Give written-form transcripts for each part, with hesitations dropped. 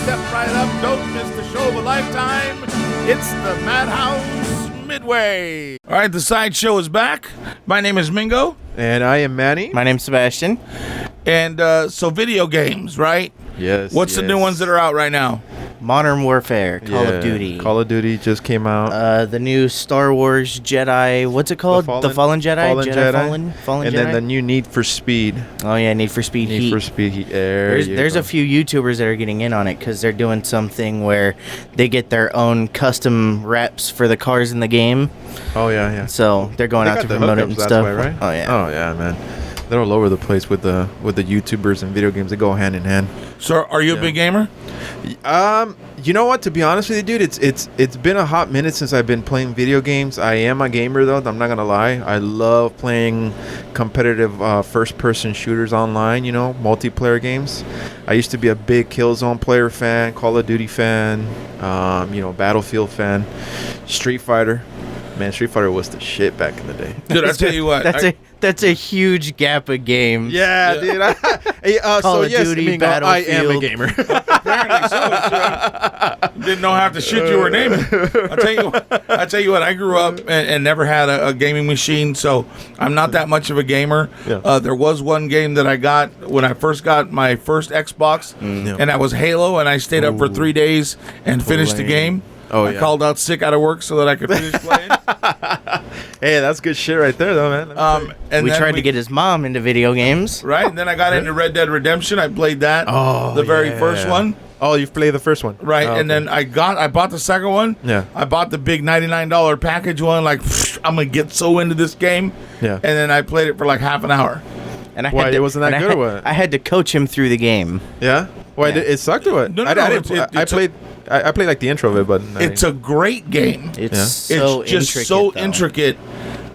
Step right up. Don't miss the show of a lifetime. It's the Madhouse Midway. All right, the Sideshow is back. My name is Mingo. And I am Manny. My name's Sebastian. And so video games, right? Yes. What's the new ones that are out right now? Modern Warfare, Call of Duty. Call of Duty just came out. The new Star Wars Jedi, what's it called? The Fallen Jedi? Fallen Jedi. Fallen and Jedi? then the new Need for Speed. Oh, yeah, Need for Speed Heat. Need for Speed Heat. There's a few YouTubers that are getting in on it because they're doing something where they get their own custom reps for the cars in the game. Oh, yeah. So they're going out to promote it and stuff. Way, right? Oh, yeah. Oh, yeah, man. They're all over the place with the YouTubers and video games. They go hand in hand. So, are you a big gamer? You know what? To be honest with you, dude, it's been a hot minute since I've been playing video games. I am a gamer, though. I'm not gonna lie. I love playing competitive first-person shooters online. You know, multiplayer games. I used to be a big Killzone player fan, Call of Duty fan, Battlefield fan, Street Fighter. Man, Street Fighter was the shit back in the day. Dude, I tell you what. That's a huge gap of games. Yeah, dude. Call of Duty, I am a Battlefield. gamer. Apparently so. Didn't know half the shit you were naming. I tell you what. I grew up and never had a gaming machine, so I'm not that much of a gamer. Yeah. There was one game that I got when I first got my first Xbox, and that was Halo, and I stayed up for 3 days and finished the game. I called out sick out of work so that I could finish playing. Hey, that's good shit right there, though, man. And We tried to get his mom into video games. right, and then I got into Red Dead Redemption. I played that, the very first one. Oh, you've played the first one, Right, Oh, and then I bought the second one. Yeah. I bought the big $99 package one. Like, I'm gonna get so into this game. Yeah. And then I played it for like half an hour. And I Why, had to, it wasn't that and good or what? I had to coach him through the game. Yeah. Why Yeah. it sucked or what? No, I it's played. I played like the intro of it, but It's a great game. It's Yeah. so it's just intricate, so though. intricate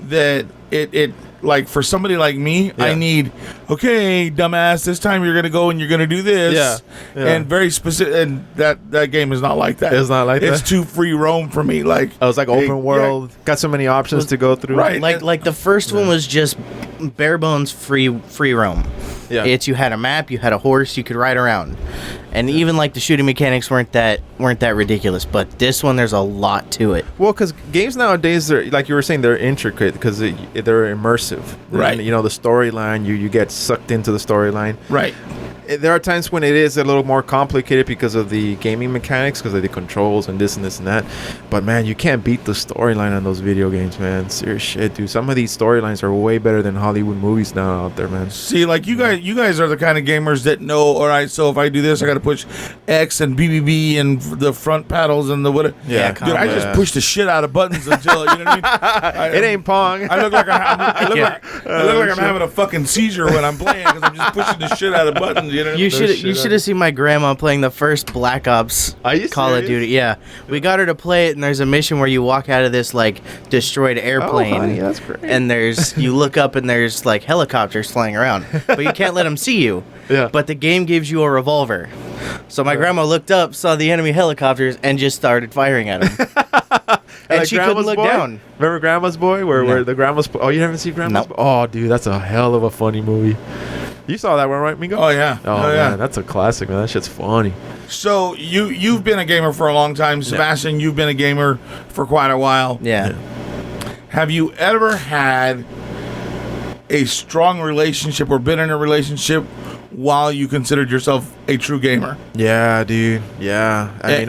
that it like for somebody like me, Yeah. I need dumbass. This time you're gonna go and you're gonna do this. Yeah. And very specific. And that game is not like that. It's not like It's that? too free roam for me. Like I was like open world, got so many options to go through. Right. Like the first one was just bare bones free roam. Yeah. You had a map, you had a horse, you could ride around, and even like the shooting mechanics weren't that ridiculous. But this one, there's a lot to it. Well, because games nowadays, they're like you were saying, they're intricate because they're immersive. Right. And, the storyline, you get sucked into the storyline. right. There are times when it is a little more complicated because of the gaming mechanics, because of the controls and this and this and that. But man, you can't beat the storyline on those video games, man. Serious shit, dude. Some of these storylines are way better than Hollywood movies now out there, man. See, like you guys are the kind of gamers that know. All right, so if I do this, I got to push X and BBB and the front paddles and the what? Yeah, dude, I just push the shit out of buttons until you know what I mean. It ain't Pong. I look like I'm having a fucking seizure when I'm playing because I'm just pushing the shit out of buttons. You know. You should have seen my grandma playing the first Black Ops Are you Call of serious? Duty. Yeah, we got her to play it, and there's a mission where you walk out of this like destroyed airplane, honey, that's great. and you look up and there's like helicopters flying around, but you can't let them see you. Yeah. But the game gives you a revolver. So my grandma looked up, saw the enemy helicopters, and just started firing at them. And Like she couldn't Grandma's look Boy? down. Remember Grandma's Boy, where the grandma's? Oh, you haven't seen Grandma's Nope. Boy? Oh, dude, that's a hell of a funny movie. You saw that one, right, Mingo? Oh yeah. Oh, yeah. man, that's a classic, man. That shit's funny. So you've been a gamer for a long time, Sebastian. You've been a gamer for quite a while. Yeah. Have you ever had a strong relationship or been in a relationship while you considered yourself a true gamer? Yeah, dude. Yeah. I mean,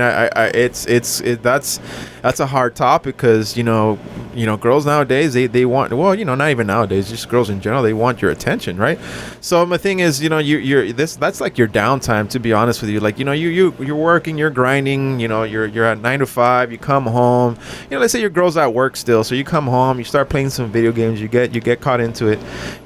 that's a hard topic because girls nowadays they want, well, not even nowadays, just girls in general, they want your attention, right? So my thing is, that's like your downtime, to be honest with you. Like, you're working, you're grinding, you're at 9 to 5, you come home, let's say your girl's at work still, so you come home, you start playing some video games, you get caught into it,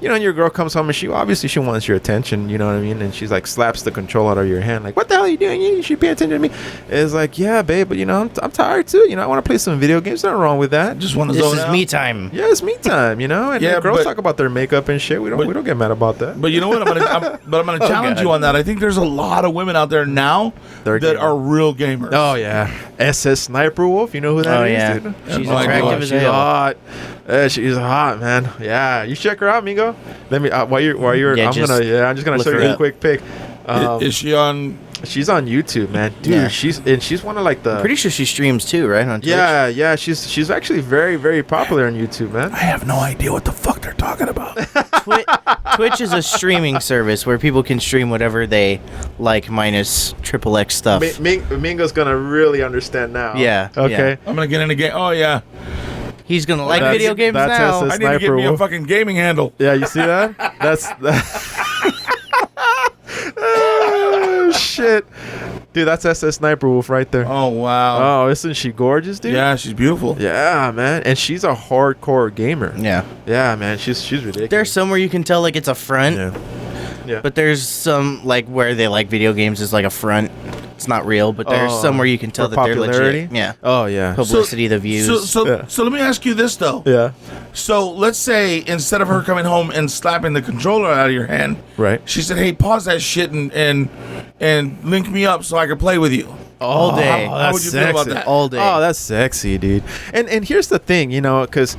and your girl comes home and she wants your attention, you know what I mean? And she's like slaps the control out of your hand, like, what the hell are you doing? You should pay attention to me. It's like, yeah, babe, but I'm tired too. I want to play some video games. Nothing wrong with that. Just want to This zone is out. me time. Yeah, it's me time, And Yeah, girls but- talk about their makeup and shit. We don't get mad about that. But you know what? I'm gonna challenge you on that. I think there's a lot of women out there now They're that gamers. are real gamers. Oh yeah, SS Sniper Wolf. You know who that is, yeah. dude? She's Oh my attractive God, as She's hell. hot. She's hot, man. Yeah, you check her out, Migo. Let me. While you're, Yeah, I'm just gonna look show her you a up. quick pic. Is she on She's on YouTube, man. Dude, Yeah. she's one of like the. I'm pretty sure she streams too, right? On Twitch? Yeah. She's actually very, very popular on YouTube, man. I have no idea what the fuck they're talking about. Twitch is a streaming service where people can stream whatever they like, minus XXX stuff. Mingo's gonna really understand now. Yeah. Okay. Yeah. I'm gonna get in a game. Oh yeah, He's gonna like That's- video games that's now. SS. I need to get Sniper me a Wolf. fucking gaming handle. Yeah, you see that? That's. Oh, shit. Dude, that's SS Sniper Wolf right there. Oh wow. Oh, isn't she gorgeous, dude? Yeah, she's beautiful. Yeah, man. And she's a hardcore gamer. Yeah. Yeah, man. She's ridiculous. There's somewhere you can tell like it's a front, Yeah. but there's some like where they like video games is like a front. It's not real, but there's somewhere you can tell for that they're popularity? legit. Yeah. Oh, yeah. Publicity, the views. So let me ask you this though. Yeah. So let's say instead of her coming home and slapping the controller out of your hand, Right. she said, "Hey, pause that shit and link me up so I can play with you." all day. How would you feel about that? All day. Oh, that's sexy, dude. And here's the thing, you know, because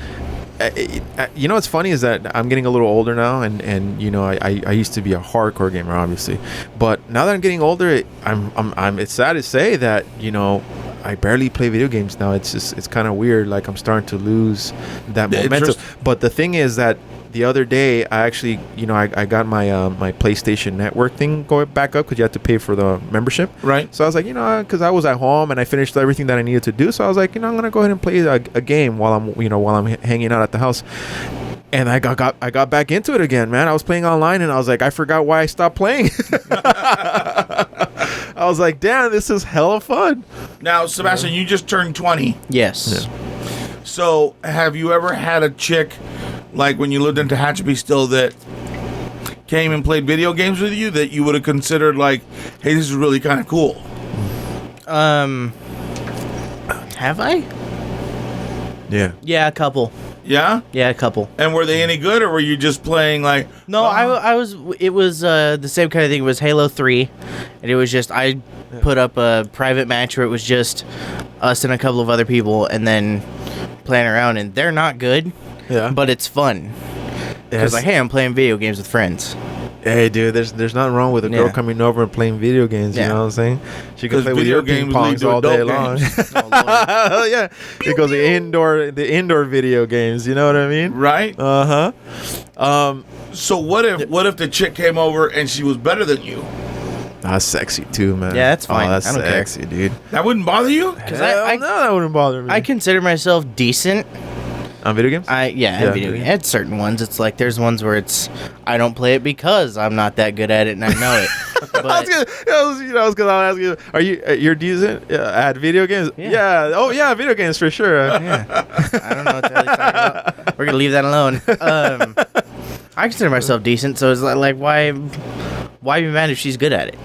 you know what's funny is that I'm getting a little older now, and you know I used to be a hardcore gamer, obviously, but now that I'm getting older, I'm it's sad to say that, you know, I barely play video games now. It's kind of weird. Like I'm starting to lose that momentum. interest. But the thing is that the other day I actually, you know, I got my my PlayStation Network thing going back up because you had to pay for the membership. Right. So I was like, you know, because I was at home and I finished everything that I needed to do. So I was like, you know, I'm gonna go ahead and play a game while I'm hanging out at the house. And I got back into it again, man. I was playing online and I was like, I forgot why I stopped playing. I was like, damn, this is hella fun. Now, Sebastian, you just turned 20. yes. Yeah. So have you ever had a chick, like when you lived in Tehachapi still, that came and played video games with you that you would have considered like, hey, this is really kind of cool? Have I? Yeah. Yeah, a couple. Yeah? Yeah, a couple. And were they any good, or were you just playing like... No, I was. It was the same kind of thing. It was Halo 3, and it was just I put up a private match where it was just us and a couple of other people, and then playing around. And they're not good, Yeah. but it's fun. Because like, hey, I'm playing video games with friends. Hey, dude, there's nothing wrong with a girl Yeah. coming over and playing video games. You Yeah. know what I'm saying? She can 'Cause play with video your ping games lead pongs to all day adult long. games. Oh, Lord. Yeah, it goes the indoor video games. You know what I mean? Right? So what if the chick came over and she was better than you? That's sexy too, man. Yeah, that's fine. Oh, that's I don't care. sexy, dude. That wouldn't bother you? Because I no, that wouldn't bother me. I consider myself decent. On video games? Yeah, video games. At certain ones, it's like there's ones where it's I don't play it because I'm not that good at it and I know it. But I was gonna ask you, you're decent at video games? Yeah. Oh yeah, video games for sure. yeah, I don't know what the hell he's talking about. We're gonna leave that alone. I consider myself decent, so it's like why be mad if she's good at it?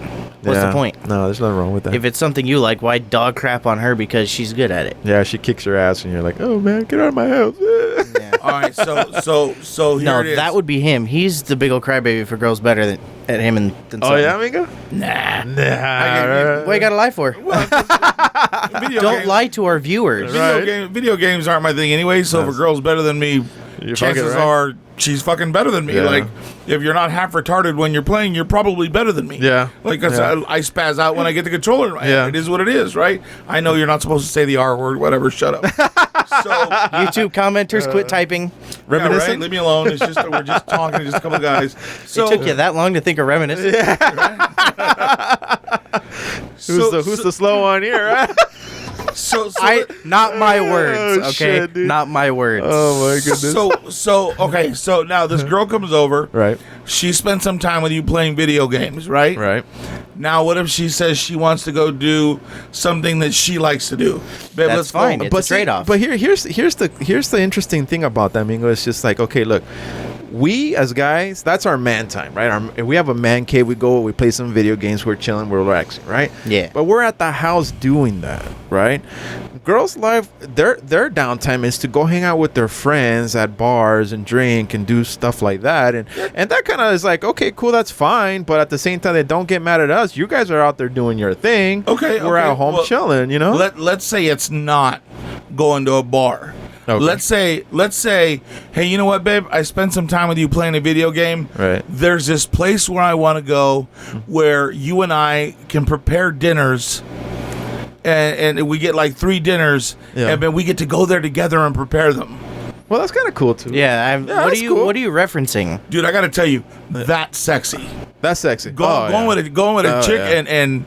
What's the point? No, there's nothing wrong with that. If it's something you like, why dog crap on her because she's good at it? Yeah, she kicks your ass and you're like, oh man, get out of my house. Yeah. All right, so here No, it is. that would be him. He's the big old crybaby for girls better at him than Oh something. yeah, amigo? Nah. What you gotta lie for? Video Don't games- lie to our viewers. Right. Video games aren't my thing anyway, so if a girl's better than me, You're chances fucking right. are she's fucking better than me. Yeah. Like, if you're not half retarded when you're playing, you're probably better than me. Yeah. Like, 'cause Yeah. I spaz out when I get the controller in my Yeah. hand. It is what it is, right? I know you're not supposed to say the R word, whatever, shut up. So, YouTube commenters, quit typing. yeah, Reminiscent? right? Leave me alone. It's just, we're just talking, just a couple guys. So, It took you that long to think of reminiscent. Who's the slow one here? Right? so Not my words, Oh, okay? shit, dude. Not my words. Oh my goodness. Okay, so now this girl comes over. Right. She spent some time with you playing video games, right? Right. Now, what if she says she wants to go do something that she likes to do? Babe, That's let's go. fine. It's a trade-off. But here's the interesting thing about that, Mingo. It's just like, okay, look, we as guys, that's our man time, right? We have a man cave. We go, we play some video games. We're chilling, we're relaxing, right? Yeah. But we're at the house doing that, right? Girls' life, their downtime is to go hang out with their friends at bars and drink and do stuff like that, and that kind of is like, okay, cool, that's fine. But at the same time, they don't get mad at us. You guys are out there doing your thing. Okay, we're okay, at home well, chilling, you know. Let's say it's not going to a bar. Okay. Let's say, hey, you know what, babe? I spent some time with you playing a video game. Right. There's this place where I want to go, where you and I can prepare dinners. And we get like 3 dinners, and then we get to go there together and prepare them. Well, that's kind of cool too. Yeah. What are you referencing? Dude, I got to tell you, that's sexy. That's sexy. Going with a chick and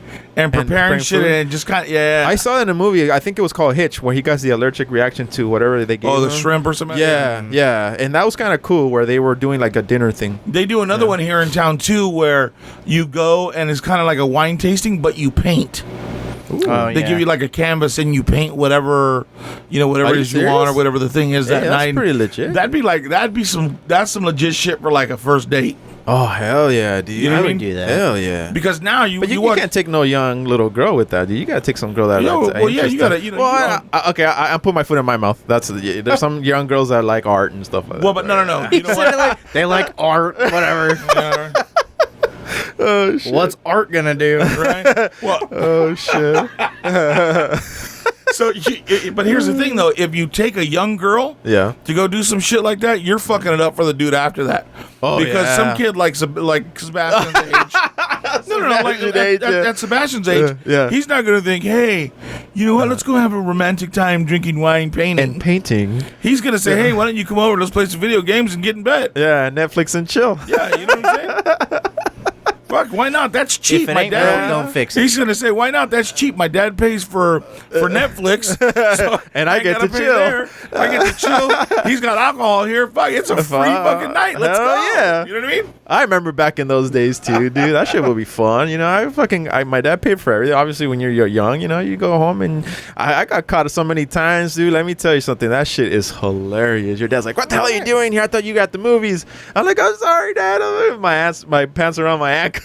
preparing shit food. and just kind of I saw it in a movie. I think it was called Hitch, where he got the allergic reaction to whatever they gave him. the shrimp or something. Yeah, and that was kind of cool, where they were doing like a dinner thing. They do another one here in town too, where you go and it's kind of like a wine tasting, but you paint. They give you like a canvas and you paint whatever whatever it is you want or whatever the thing is that night. That's pretty legit. That's some legit shit for like a first date. Oh hell yeah, dude! I would do that. Hell yeah! Because now you can't take no young little girl with that, dude. You gotta take some girl that. You gotta. I put my foot in my mouth. There's some young girls that like art and stuff like that. Well, but no. You know what? They like art, whatever. Oh shit! What's art gonna do? Right? Well, oh shit! So, but here's the thing, though. If you take a young girl to go do some shit like that, you're fucking it up for the dude after that. Oh, because some kid like Sebastian's age. No, like at Sebastian's age, he's not going to think, hey, you know what? Let's go have a romantic time drinking wine, painting. And painting. He's going to say, hey, why don't you come over? Let's play some video games and get in bed. Yeah, Netflix and chill. Yeah, you know what I'm saying? Fuck, why not? That's cheap. If it my ain't dad, broke, don't fix it. He's gonna say, why not? That's cheap. My dad pays for Netflix, so and I get to chill. There. I get to chill. He's got alcohol here. Fuck, it's a free fucking night. Let's go. Yeah. You know what I mean? I remember back in those days too, dude. That shit would be fun. My dad paid for everything. Obviously, when you're young, you go home and I got caught so many times, dude. Let me tell you something. That shit is hilarious. Your dad's like, "What the hell are you doing here? I thought you got the movies." I'm like, "I'm sorry, Dad. My pants around my ankle."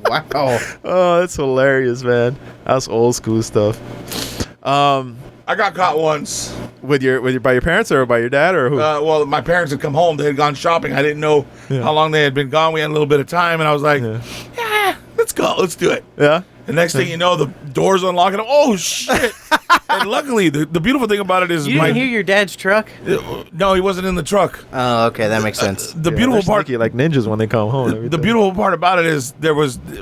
Wow. Oh, that's hilarious, man. That's old school stuff. I got caught once. By your parents or by your dad or who? Well, my parents had come home. They had gone shopping. I didn't know how long they had been gone. We had a little bit of time, and I was like, yeah, let's go. Let's do it. Yeah. The next thing you know, the door's unlocking. Oh, shit. And luckily, the beautiful thing about it is... You didn't hear your dad's truck? No, he wasn't in the truck. Oh, okay. That makes sense. The beautiful part... like ninjas when they come home. The beautiful part about it is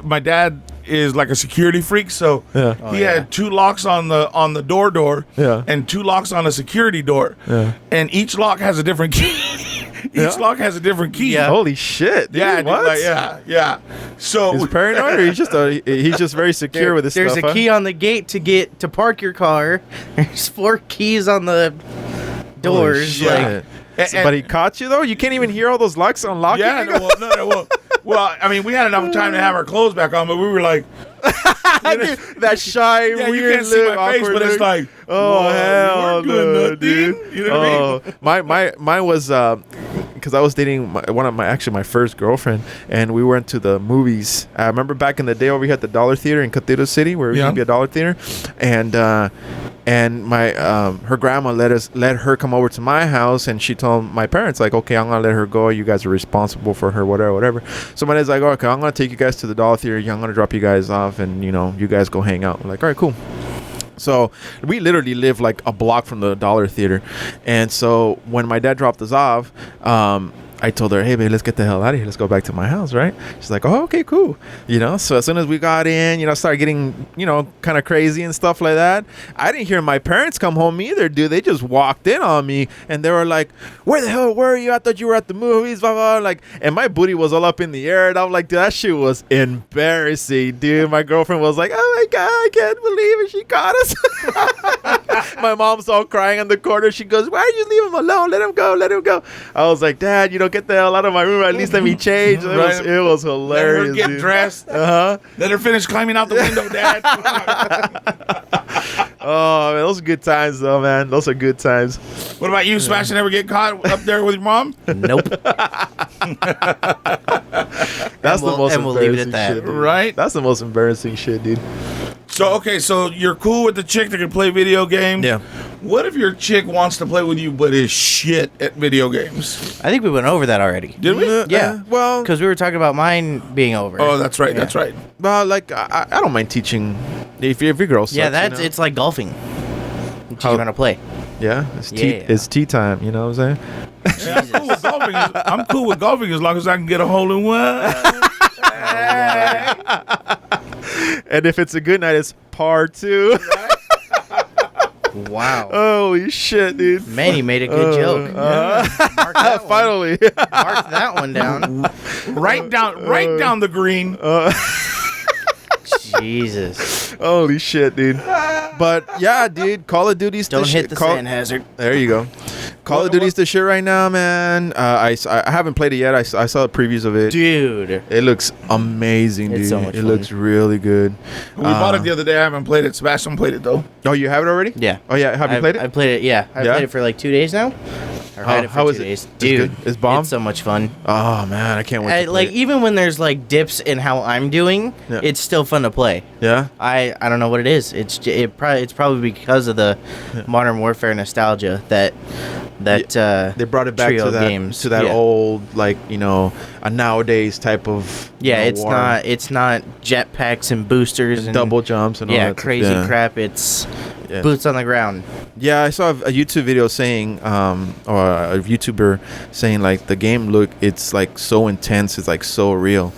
my dad is like a security freak, so he had 2 locks on the door, and 2 locks on the security door. Yeah. And each lock has a different key. Each lock has a different key. Yeah. Holy shit! Dude, yeah, what? Yeah. So he's paranoid, or he's just very secure with his stuff. There's a key on the gate to park your car. There's 4 keys on the doors. But he caught you though. You can't even hear all those locks unlocking. Yeah, well, I mean, we had enough time to have our clothes back on, but we were like, that shy, weird, you can't see my face, but it's like, oh hell, no, dude. You know what I mean? Mine was because I was dating my first girlfriend, and we went to the movies. I remember back in the day, over here at the Dollar Theater in Cathedral City, where it used to be a Dollar Theater, and my her grandma let her come over to my house, and she told my parents, like, okay, I'm gonna let her go. You guys are responsible for her, whatever. So my dad's like, okay, I'm gonna take you guys to the Dollar Theater. I'm gonna drop you guys off, and you guys go hang out. I'm like, all right, cool. So we literally live like a block from the Dollar Theater, and so when my dad dropped us off, I told her, hey, babe, let's get the hell out of here. Let's go back to my house, right? She's like, oh, okay, cool. So as soon as we got in, started getting, kind of crazy and stuff like that. I didn't hear my parents come home either, dude. They just walked in on me, and they were like, where the hell were you? I thought you were at the movies, blah, blah, blah. Like, and my booty was all up in the air, and I'm like, dude, that shit was embarrassing, dude. My girlfriend was like, oh, my God, I can't believe it. She caught us. My mom's all crying in the corner. She goes, why did you leave him alone? Let him go. I was like, Dad, get the hell out of my room. At least let me change. It was hilarious. Let her get dressed. Let her finish climbing out the window, Dad. Oh, man, those are good times, though, man. Those are good times. What about you, Sebastian? Ever get caught up there with your mom? Nope. That's the most we'll leave it embarrassing at that. shit, dude. Right? That's the most embarrassing shit, dude. So you're cool with the chick that can play video games. Yeah. What if your chick wants to play with you but is shit at video games? I think we went over that already. Did we? Yeah. Well, because we were talking about mine being over. Oh, that's right. Yeah. That's right. Well, like I don't mind teaching if your girl sucks. Yeah, it's like golfing. She's gonna play. Yeah, it's tea time. You know what I'm saying? I'm cool with golfing as long as I can get a hole in one. And if it's a good night, it's par 2. Wow. Holy shit, dude. Manny made a good joke. Mark that Finally. Mark that one down. Right down the green. Jesus. Holy shit, dude. But yeah, dude, Call of Duty's Don't the hit shit. the sand hazard. There you go. Call of Duty's the shit right now, man. I haven't played it yet. I saw the previews of it. Dude. It looks amazing, dude. It's so much it fun. looks really good. We bought it the other day. I haven't played it. Sebastian played it though. Oh, you have it already? Yeah. Oh, yeah. Have you played it? I played it, yeah. I played it for like 2 days now. Or had it for how 2 is it? days. It's Dude, good? It's bomb? It's so much fun. Oh, man. I can't wait to play Like, it. even when there's like dips in how I'm doing, Yeah. it's still fun to play. Yeah? I don't know what it is. It's probably because of the Modern Warfare nostalgia that They brought it back trio to that games. to that Yeah. old, like, you know, a nowadays type of Yeah, you know, war. it's not jetpacks and boosters and double jumps and all that. crazy stuff. crap. It's Yeah. boots on the ground. Yeah, I saw a YouTube video saying, or a YouTuber saying, like, the game it's like so intense, it's like so real.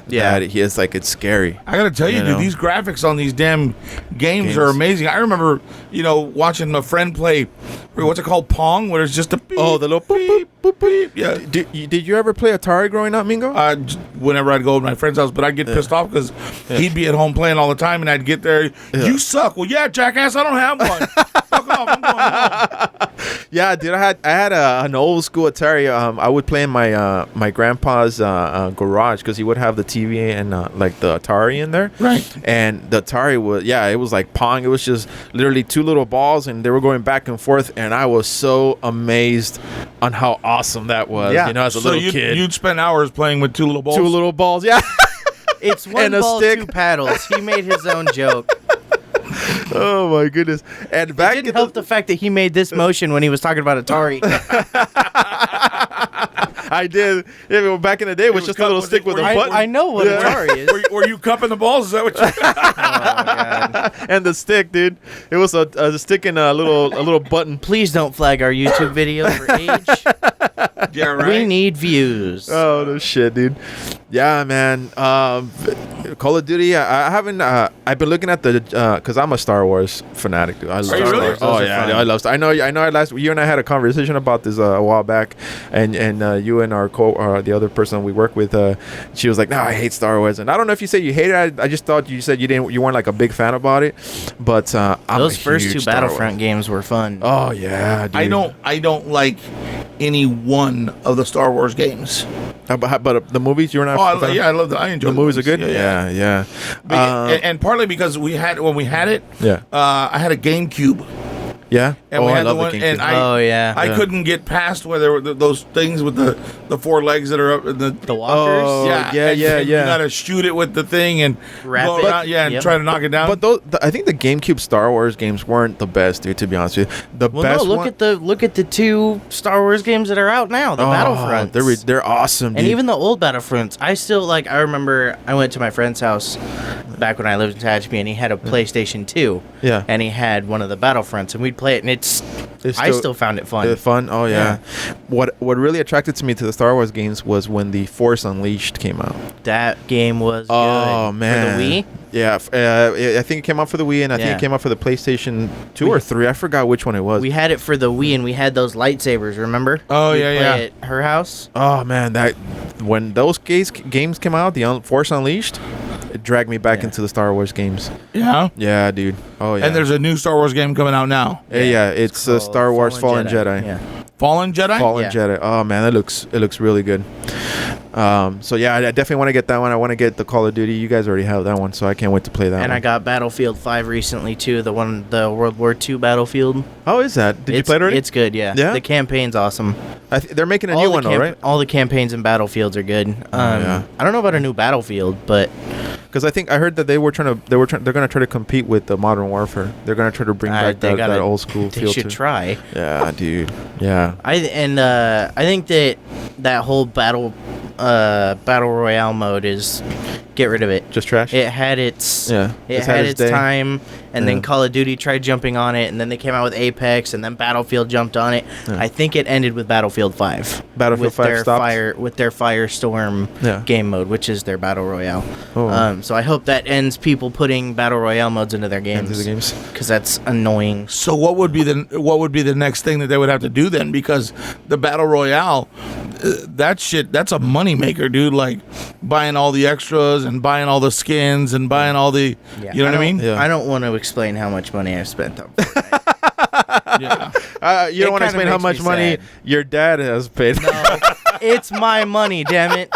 Yeah. that it's like it's scary. I gotta tell you, You dude, know? these graphics on these damn games are amazing. I remember, watching a friend play, what's it called, Pong, where it's just a beep, Oh, the little beep, boop, beep. Yeah. Did you ever play Atari growing up, Mingo? Whenever I'd go to my friend's house, but I'd get pissed off because he'd be at home playing all the time, and I'd get there, you suck. Well, yeah, jackass, I don't have one. Fuck off, I'm going home. Yeah, dude, I had an old school Atari. I would play in my grandpa's garage because he would have the TV and like the Atari in there. Right. And the Atari it was like Pong. It was just literally two little balls, and they were going back and forth. And I was so amazed on how awesome that was. Yeah. You know, as a little kid. You'd spend hours playing with two little balls. Two little balls, yeah. It's one And a ball, stick. 2 paddles. He made his own joke. Oh my goodness! And It back didn't help the fact that he made this motion when he was talking about Atari. I did. Yeah, well, back in the day, it was just a little stick with a button. I know what Atari is. Were you cupping the balls? Is that what you Oh, God. And the stick, dude. It was a stick and a little button. Please don't flag our YouTube video for age. Yeah, right. We need views. Oh no shit, dude. Yeah, man. Call of Duty. I haven't. I've been looking at the because I'm a Star Wars fanatic, dude. I love you Star really? Wars. Those Oh are yeah, fun. I love. I know. You and I had a conversation about this a while back, and you and our the other person we work with, she was like, "No, I hate Star Wars." And I don't know if you said you hate it. I just thought you said you weren't like a big fan about it. But I'm Those a first huge 2 Star Battlefront Wars. games were fun. Oh yeah, dude. I don't like any one of the Star Wars games. But the movies you were not. Oh, I love I enjoy the movies are good. Yeah. Yeah. And partly because when we had it, Yeah. I had a GameCube. Yeah. And we I had love the one, GameCube. and Oh, yeah. I couldn't get past where there were those things with the 4 legs that are up in The walkers? Oh, yeah, yeah. You gotta shoot it with the thing and Wrap go it. around, and Yep. try to knock it down. But I think the GameCube Star Wars games weren't the best, dude. To be honest with you, the Well, best no, one. look at the 2 Star Wars games that are out now. The Battlefronts. They're awesome, dude. And even the old Battlefronts, I still I remember I went to my friend's house back when I lived in Tehachapi, and he had a PlayStation 2. Yeah. And he had one of the Battlefronts, and we'd play it, and I still found it fun. fun. Oh yeah. What really attracted to me to the Star Wars games was when the Force Unleashed came out. That game was Oh good. man. For the Wii? Yeah, I think it came out for the Wii, and I think Yeah. it came out for the PlayStation 2 or 3. I forgot which one it was. We had it for the Wii, and we had those lightsabers, remember? Oh, We'd yeah, play at her house. Oh man, when those games came out, the Force Unleashed, it dragged me back into the Star Wars games. yeah. Yeah, dude. Oh yeah. And there's a new Star Wars game coming out now. yeah, it's called Star Wars Fallen Jedi. Yeah. Fallen Jedi. Fallen Yeah. Jedi. Oh man, it looks really good. So yeah, I definitely want to get that one. I want to get the Call of Duty. You guys already have that one, so I can't wait to play that And one. I got Battlefield 5 recently too, the World War II Battlefield. How is that? Did you play it already? It's good, yeah. Yeah? The campaign's awesome. They're making a new one, all right? All the campaigns and Battlefields are good. yeah. I don't know about a new Battlefield, but Because I heard that they're gonna try to compete with the Modern Warfare. They're gonna try to bring back that old school they feel should to. try. Yeah, dude. Yeah. I think that whole battle royale mode is get rid of it. Just trash. It had its Yeah, It it's had had its its day. time, and then Call of Duty tried jumping on it, and then they came out with Apex, and then Battlefield jumped on it. Yeah. I think it ended with Battlefield 5. Battlefield with 5 their stopped? with their Firestorm Yeah. game mode, which is their battle royale. Oh. So I hope that ends people putting battle royale modes into their games. Into the games. Because that's annoying. So what would be the next thing that they would have to do then? Because the battle royale, that's a moneymaker, dude. Like buying all the extras and buying all the skins and buying all the, Yeah, you know what I mean? Yeah. I don't want to explain how much money I've spent on. Yeah. You don't want to kinda explain how makes much me money sad. your dad has paid. No, it's my money, damn it.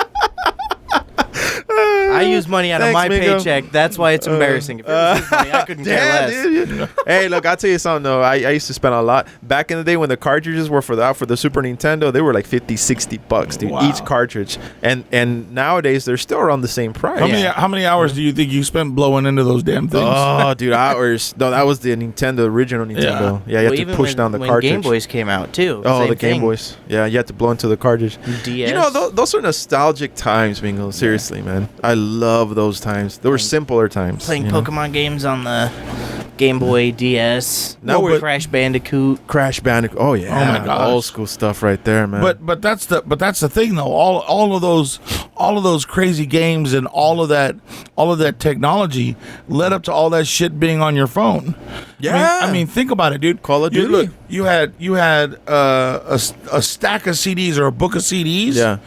I use money out of Thanks, my Mingo. paycheck. That's why it's embarrassing. If it was his money, I couldn't care Damn, less. dude. Hey, look, I'll tell you something though. I used to spend a lot back in the day when the cartridges were for the Super Nintendo. They were like $50-$60, dude, Wow. each cartridge. And nowadays they're still around the same price. How many hours do you think you spent blowing into those damn things? Oh, dude, hours. No, that was the Nintendo, original Nintendo. Yeah, you had to even push down the when cartridge. Game Boys came out too. Oh, same the Game thing. Boys. Yeah, you had to blow into the cartridge. DS. You know, those are nostalgic times, Mingo. Seriously, man. I love those times. They were simpler times. Playing you know? Pokemon games on the Game Boy DS. Now we're- Crash Bandicoot. Crash Bandicoot. Oh yeah. Oh, my gosh. Old school stuff right there, man. But that's the thing though. All of those crazy games and all of that technology led up to all that shit being on your phone. Yeah. I mean think about it, dude. Call of You, Duty. look, you had a stack of CDs or a book of CDs. Yeah.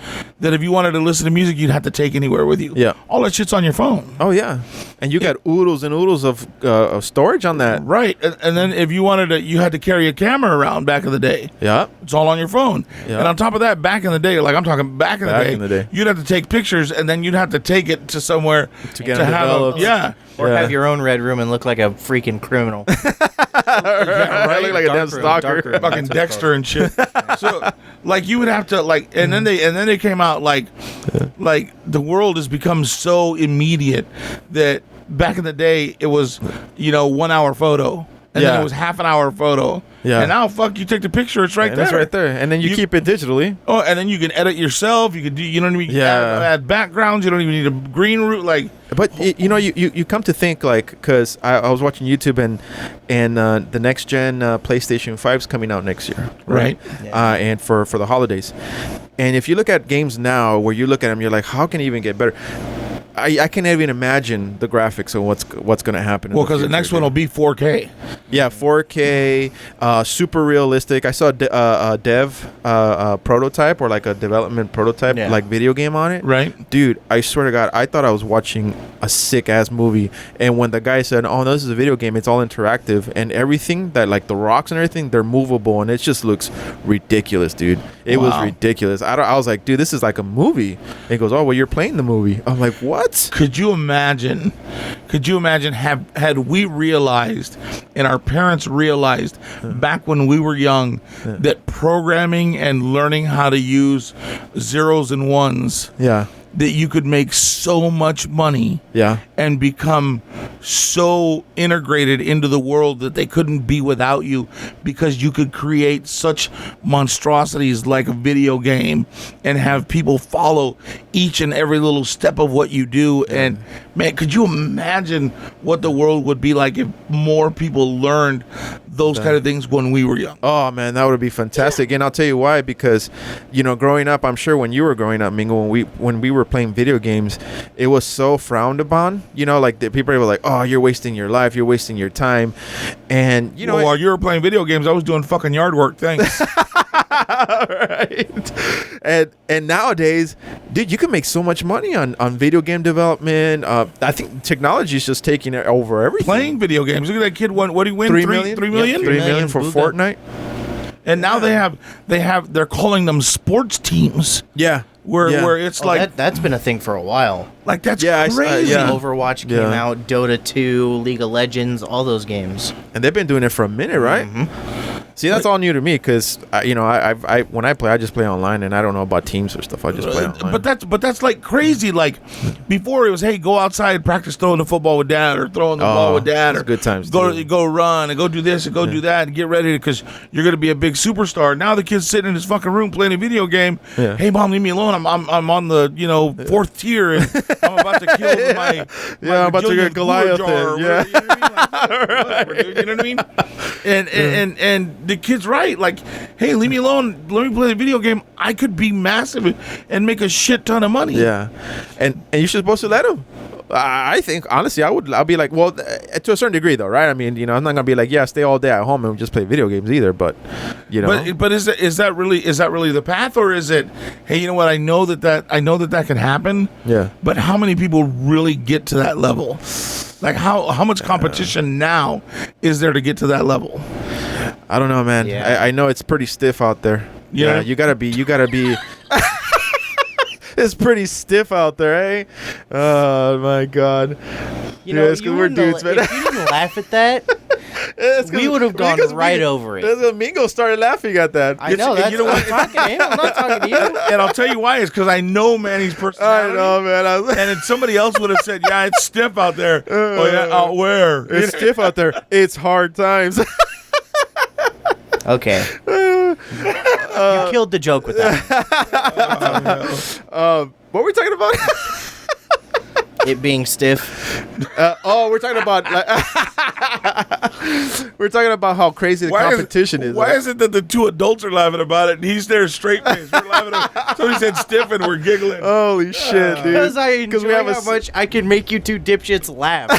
That if you wanted to listen to music, you'd have to take anywhere with you. Yeah. All that shit's on your phone. Oh yeah, and you got oodles and oodles of storage on that. Right, and then if you wanted to, you had to carry a camera around back in the day. Yeah. It's all on your phone. Yeah. And on top of that, back in the day, like I'm talking back in Back in the day. you'd have to take pictures and then you'd have to take it to somewhere To get them have developed. yeah. Or Yeah. have your own red room and look like a freaking criminal. I look like a damn Dark room, stalker. dark room. Fucking Dexter and shit. So like you would have to like and then they came out like the world has become so immediate that back in the day it was 1 hour photo. And then Yeah. it was half an hour photo. Yeah. And now you take the picture, it's right And there. it's right there, and then you keep it digitally. Oh, and then you can edit yourself. You could do, you know what I mean? Yeah. Add backgrounds. You don't even need a green room. Like, But you come to think like, because I was watching YouTube and the next gen PlayStation 5 is coming out next year, Right. And for the holidays, and if you look at games now, where you look at them, you're like, how can it even get better? I can't even imagine the graphics of what's going to happen. well, because the next one will be 4K. Yeah, 4K, super realistic. I saw a dev prototype or like a development prototype, Yeah. like video game on it. Right. Dude, I swear to God, I thought I was watching a sick ass movie. And when the guy said, "Oh, no, this is a video game. It's all interactive and everything that like the rocks and everything, they're movable and it just looks ridiculous, dude. It was Wow. ridiculous. I was like, dude, this is like a movie." And he goes, "Oh, well, you're playing the movie." I'm like, "What?" Could you imagine? Had we realized, and our parents realized back when we were young, that programming and learning how to use zeros and ones, Yeah. that you could make so much money Yeah. and become so integrated into the world that they couldn't be without you, because you could create such monstrosities like a video game and have people follow each and every little step of what you do. And man, could you imagine what the world would be like if more people learned those kind of things when we were young? Oh man, that would be fantastic. And I'll tell you why, because growing up, I'm sure when you were growing up, Mingo, when we were playing video games, it was so frowned upon. Like the people were like, "Oh, you're wasting your life, you're wasting your time." And Well, while you were playing video games, I was doing fucking yard work. Thanks. right. And nowadays, dude, you can make so much money on video game development. I think technology is just taking it over everything. Playing video games. Look at that kid. What did he win? 3 million? 3 million? Yep, 3 million for Blue Fortnite. And now they're calling them sports teams. Yeah. Where it's like that's been a thing for a while. that's Yeah, crazy. yeah. Overwatch came Yeah. out, Dota 2, League of Legends, all those games. And they've been doing it for a minute, right? See, that's all new to me because I when I play, I just play online, and I don't know about teams or stuff. I just play online. But that's like crazy. Like before, it was, hey, go outside, practice throwing the football with dad, or throwing the ball with dad, or good times. Go run and go do this and go do that and get ready because you're gonna be a big superstar. Now the kid's sitting in his fucking room playing a video game. Yeah. Hey, mom, leave me alone. I'm on the fourth tier and I'm about to kill my I'm about to get Goliath. Yeah, you know what I mean? And the kid's right. Like, hey, leave me alone. Let me play the video game. I could be massive and make a shit ton of money. Yeah, and you're supposed to let him. I think honestly, I'll be like, well, to a certain degree, though, right? I mean, I'm not gonna be like, yeah, stay all day at home and just play video games either. But but is that really the path, or is it, hey, you know what? I know that can happen. Yeah. But how many people really get to that level? Like how much competition now is there to get to that level? I don't know, man. Yeah. I know it's pretty stiff out there. Yeah. You gotta be. It's pretty stiff out there, eh? Oh my God. It's because we're dudes, man. If you didn't laugh at that, we would have gone right over it. That's Mingo started laughing at that. I know. That's what I'm talking to him. I'm not talking to you. And I'll tell you why. It's because I know Manny's personality. I know, man. And then somebody else would have said, yeah, it's stiff out there. Oh, yeah, out where? It's stiff out there. It's hard times. Okay. You killed the joke with that. What were we talking about? It being stiff. We're talking about how crazy the competition is. Why is it that the two adults are laughing about it and he's there straight face? We're laughing at somebody said stiff and we're giggling. Holy shit, dude! Because I enjoy how much I can make you two dipshits laugh.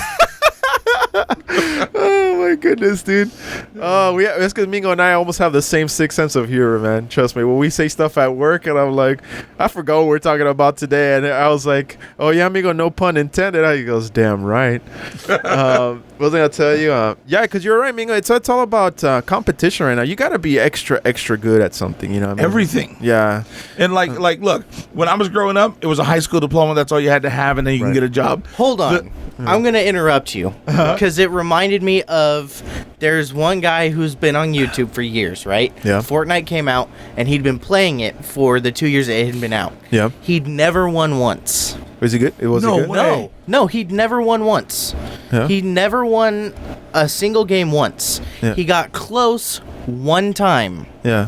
Oh my goodness, dude. That's because Mingo and I almost have the same sixth sense of humor, man. Trust me. When we say stuff at work and I'm like, I forgot what we're talking about today, and I was like, oh yeah, Mingo, no pun intended. He goes, damn right. What was I gonna tell you? Yeah, because you're right, Mingo. It's all about competition right now. You gotta be extra good at something. You know what I mean? Everything. Yeah. And like, look, when I was growing up, it was a high school diploma. That's all you had to have, and then you can get a job. Hold on. I'm going to interrupt you because it reminded me of there's one guy who's been on YouTube for years, right? Yeah. Fortnite came out, and he'd been playing it for the 2 years it had been out. Yeah. He'd never won once. Was he good? No, he'd never won once. Yeah. He never won a single game once. Yeah. He got close one time. Yeah.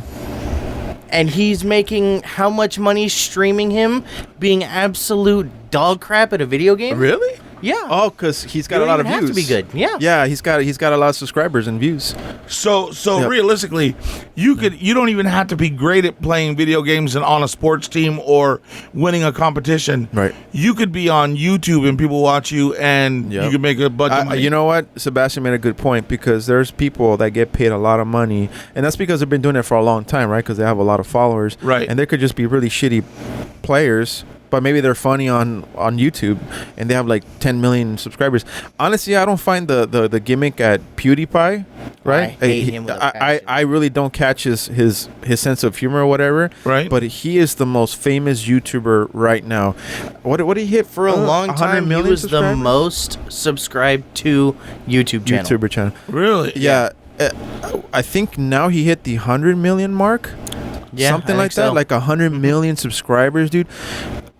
And he's making how much money streaming him being absolute dog crap at a video game? Really? Yeah. Oh, because he's got a lot of views. Have to be good. Yeah. Yeah, he's got a lot of subscribers and views. So realistically, you don't even have to be great at playing video games and on a sports team or winning a competition. Right. You could be on YouTube and people watch you and you could make a bunch of money. You know what? Sebastian made a good point because there's people that get paid a lot of money, and that's because they've been doing it for a long time, right? Because they have a lot of followers. Right. And they could just be really shitty players, but maybe they're funny on YouTube and they have like 10 million subscribers. Honestly, I don't find the gimmick at PewDiePie, right? I hate him with a passion. I really don't catch his sense of humor or whatever. Right. But he is the most famous YouTuber right now. What did he hit for a long time? He was the most subscribed to YouTuber channel. Really? Yeah. I think now he hit the 100 million mark. Yeah, something like that, like 100 million subscribers, dude.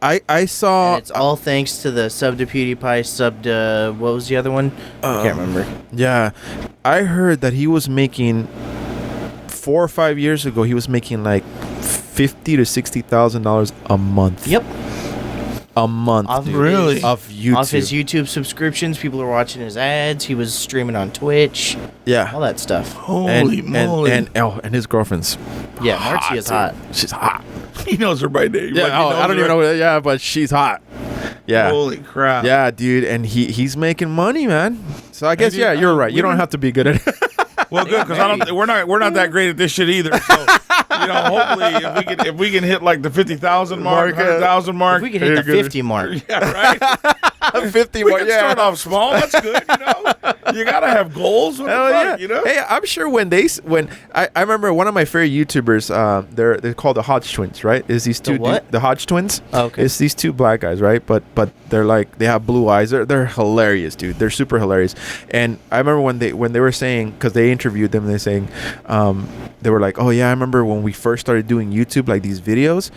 I saw. And it's all thanks to the sub to PewDiePie, sub to what was the other one? I can't remember. Yeah, I heard that he was making 4 or 5 years ago. He was making like $50,000 to $60,000 a month. Yep. A month, off dude. Really? Off YouTube. Off his YouTube subscriptions, people are watching his ads. He was streaming on Twitch. Yeah. All that stuff. Holy moly. And his girlfriend's Marcy is hot. She's hot. He knows her by name. Yeah, I don't even know. Yeah, but she's hot. Yeah. Holy crap. Yeah, dude, and he's making money, man. So I guess you're right. You don't have to be good at it. Well, good, because we're not that great at this shit either. So, hopefully, if we can hit like the 50,000 mark, 100,000 mark, if we can hit the 50 mark. Yeah, right. 50 We more. can Yeah. start off small. That's good, you know. You gotta have goals. What Hell the yeah. fuck, you know. Hey, I'm sure when I remember one of my favorite YouTubers, they're called the Hodge Twins, right? Is these two what? the Hodge Twins? Oh, okay. It's these two black guys, right? But they're like, they have blue eyes. They're hilarious, dude. They're super hilarious. And I remember when they were saying, because they interviewed them, they're saying, they were like, oh yeah, I remember when we first started doing YouTube, like these videos,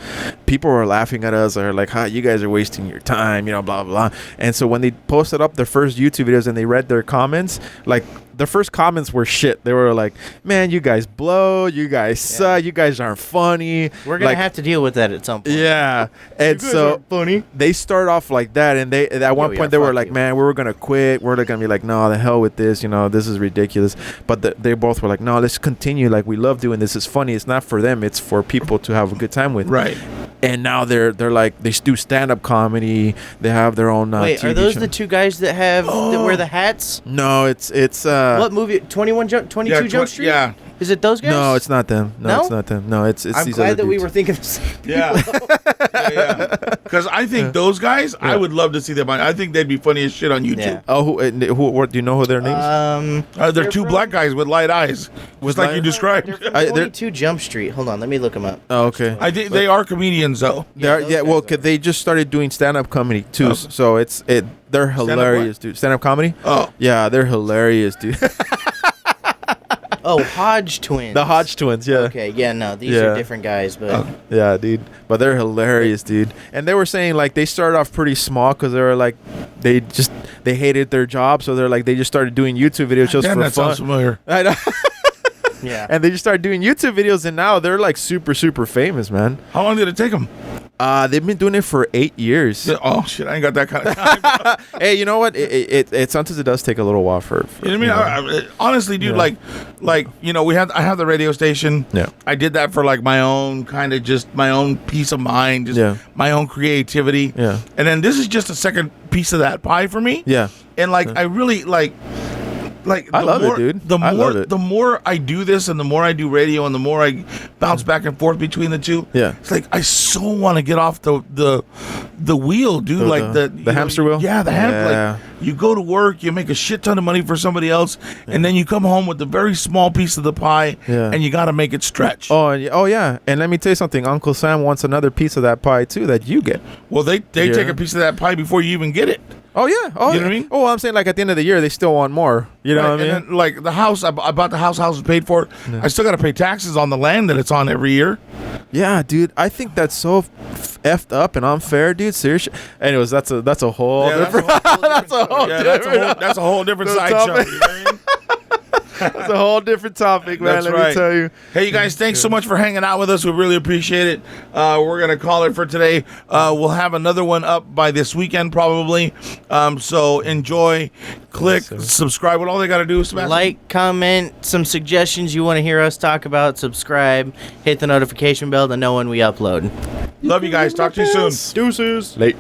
people were laughing at us. They're like, you guys are wasting your time, you know, blah blah. And so when they posted up their first YouTube videos and they read their comments, like, the first comments were shit. They were like, man, you guys blow, you guys suck, you guys aren't funny. We're gonna have to deal with that at some point. Yeah. And so funny. they start off like that, and they at one point they were like, man, we were gonna quit. We're gonna be like, no, the hell with this, you know, this is ridiculous. But they both were like, no, let's continue. Like, we love doing this. It's funny. It's not for them. It's for people to have a good time with. Right. And now they're like, they do stand-up comedy. They have their own Wait, TV are those show. the two guys that have that wear the hats? No, it's What movie? 22 Jump Street? Yeah. Is it those guys? No, it's not them. No? It's not them. No, it's I'm these glad other that we dudes. were thinking the same. Yeah. Because I think those guys, I would love to see them. I think they'd be funny as shit on YouTube. Yeah. Oh, what do you know who their names? They're two black guys with light eyes, just like you described. They're from they're- 22 Jump Street. Hold on, let me look them up. Oh, okay. I think they are comedians, though. Yeah, well, 'cause they just started doing stand-up comedy too, Oh. so they're hilarious, dude. Stand-up comedy? Oh. Yeah, they're hilarious, dude. Oh, Hodge Twins. The Hodge Twins, yeah. Okay, yeah, no, these Yeah. are different guys, but Yeah, dude. But they're hilarious, dude. And they were saying, like, they started off pretty small because they were like, they hated their job, so they're like, they just started doing YouTube videos just Damn, for that fun. sounds familiar. I know. yeah. And they just started doing YouTube videos, and now they're like super, super famous, man. How long did it take them? They've been doing it for 8 years. Oh shit, I ain't got that kind of time. Hey, you know what? It sometimes it does take a little while for You know what I mean? Honestly, dude, Yeah. like you know, I have the radio station. Yeah. I did that for like my own kind of just my own peace of mind, just my own creativity. Yeah. And then this is just a second piece of that pie for me. Yeah. And like I really like I the love more, it, dude. The I more love it. the more I do this and the more I do radio and the more I bounce back and forth between the two. Yeah. It's like I so want to get off the wheel, dude. Like the hamster wheel? Yeah, the hamster. Yeah. Like you go to work, you make a shit ton of money for somebody else, and then you come home with a very small piece of the pie, and you got to make it stretch. Oh yeah. And let me tell you something. Uncle Sam wants another piece of that pie too that you get. Well, they take a piece of that pie before you even get it. Oh yeah. Oh, You know what I mean? Oh, I'm saying like at the end of the year they still want more. You know Right, what I mean? and then, like the house, I bought the house is paid for. I still got to pay taxes on the land that it's on every year. Yeah, dude. I think that's so effed up and unfair, dude. Seriously. Anyways, that's a whole different. That's a whole different sideshow. topic. You know what I mean? That's a whole different topic, man. That's Let right. me tell you. Hey, you guys, thanks so much for hanging out with us. We really appreciate it. We're going to call it for today. We'll have another one up by this weekend, probably. So enjoy, click, subscribe. What all they got to do is Sebastian? Like, comment, some suggestions you want to hear us talk about, subscribe, hit the notification bell to know when we upload. Love you guys. Talk to you soon. Deuces. Late.